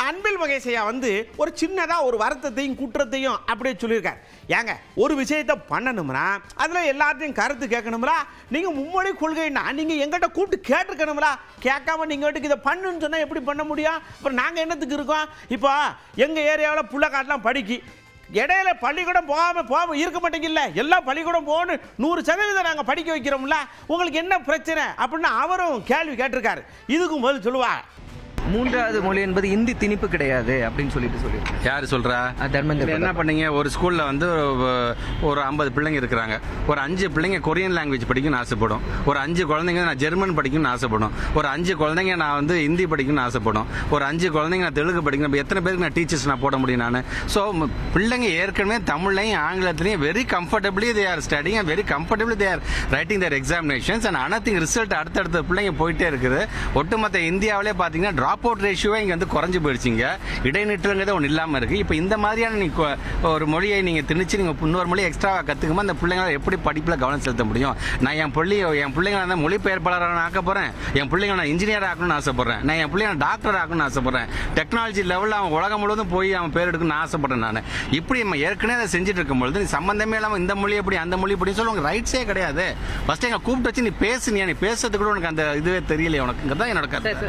அன்பில் மகேஷ் ஐயா வந்து ஒரு சின்னதாக ஒரு வருத்தத்தையும் குற்றத்தையும் அப்படியே சொல்லியிருக்காரு. ஏங்க ஒரு விஷயத்தை பண்ணணும்னா அதில் எல்லாத்தையும் கருத்து கேட்கணும்ல. நீங்கள் மும்மொழி கொள்கைன்னா நீங்கள் எங்கிட்ட கூப்பிட்டு கேட்டிருக்கணும்ல. கேட்காம நீங்கள் வீட்டுக்கு இதை பண்ணுன்னு சொன்னால் எப்படி பண்ண முடியும்? அப்புறம் நாங்கள் என்னத்துக்கு இருக்கோம்? இப்போ எங்கள் ஏரியாவில் புள்ளக்காட்டெலாம் படிக்கி இடையில பள்ளிக்கூடம் போகாமல் இருக்க மாட்டேங்கல்ல. எல்லாம் பள்ளிக்கூடம் போகணும் 100% நாங்கள் படிக்க வைக்கிறோம்ல. உங்களுக்கு என்ன பிரச்சனை அப்படின்னு அவரும் கேள்வி கேட்டிருக்காரு. இதுக்கும் பதில் சொல்லுவாங்க. மூன்றாவது மொழி என்பது இந்தி திணிப்பு கிடையாது அப்படின்னு சொல்லியிருக்காங்க. யார் சொல்றா? தர்மேந்திர என்ன பண்ணீங்க? ஒரு ஸ்கூல்ல வந்து ஒரு 50 பிள்ளைங்க இருக்கிறாங்க. ஒரு 5 பிள்ளைங்க கொரியன் லாங்குவேஜ் படிக்கணும்னு ஆசைப்படும். ஒரு 5 குழந்தைங்க நான் ஜெர்மன் படிக்கணும்னு ஆசைப்படும். ஒரு 5 குழந்தைங்க நான் வந்து ஹிந்தி படிக்கணும்னு ஆசைப்படும். ஒரு 5 குழந்தைங்க நான் தெலுங்கு படிக்கணும். எத்தனை பேருக்கு நான் டீச்சர்ஸ் நான் போட முடியும்? நான் ஸோ பிள்ளைங்க ஏற்கனவே தமிழ்லையும் ஆங்கிலத்திலையும் very comfortably they are studying and very comfortably they are writing their examinations and anything result அடுத்தடுத்த பிள்ளைங்க போயிட்டே இருக்குது. ஒட்டுமொத்த இந்தியாவிலே பார்த்தீங்கன்னா ட்ராப் அவுட் ரேஷியோவே இங்கே வந்து குறைஞ்சு போயிடுச்சிங்க. இடைநிற்றங்கிறது ஒன்று இல்லாமல் இருக்குது. இப்போ இந்த மாதிரியான நீங்கள் ஒரு மொழியை நீங்கள் திணிச்சு நீங்கள் இன்னொரு மொழி எக்ஸ்ட்ராவாக கற்றுக்கும்போது அந்த பிள்ளைங்களை எப்படி படிப்பில் கவனம் செலுத்த முடியும்? நான் என் பிள்ளைங்களை வந்து மொழிபெயர்ப்பாளராக ஆக்க போகிறேன். என் பிள்ளைங்களை நான் இன்ஜினியர் ஆக்கணும்னு ஆசைப்பட்றேன். நான் என் பிள்ளைங்க டாக்டர் ஆக்கணும்னு ஆசைப்பட்றேன். டெக்னாலஜி லெவலில் அவன் உலகம் முழுவதும் போய் அவன் பேர் எடுக்கணும்னு ஆசைப்பட்றேன். நான் இப்படி நம்ம ஏற்கனவே அதை செஞ்சுட்டு இருக்கும்பொழுது நீ சம்மந்தமே இல்லாமல் இந்த மொழி எப்படி அந்த மொழி எப்படின்னு சொல்லி உனக்கு ரைட்ஸே கிடையாது. ஃபஸ்ட்டு எங்களை கூப்பிட்டு வச்சு நீ பேசுனியா? நீ பேசுறதுக்கு கூட உனக்கு அந்த இதுவே தெரியலையே. உனக்கு தான் என்னோட கருத்து.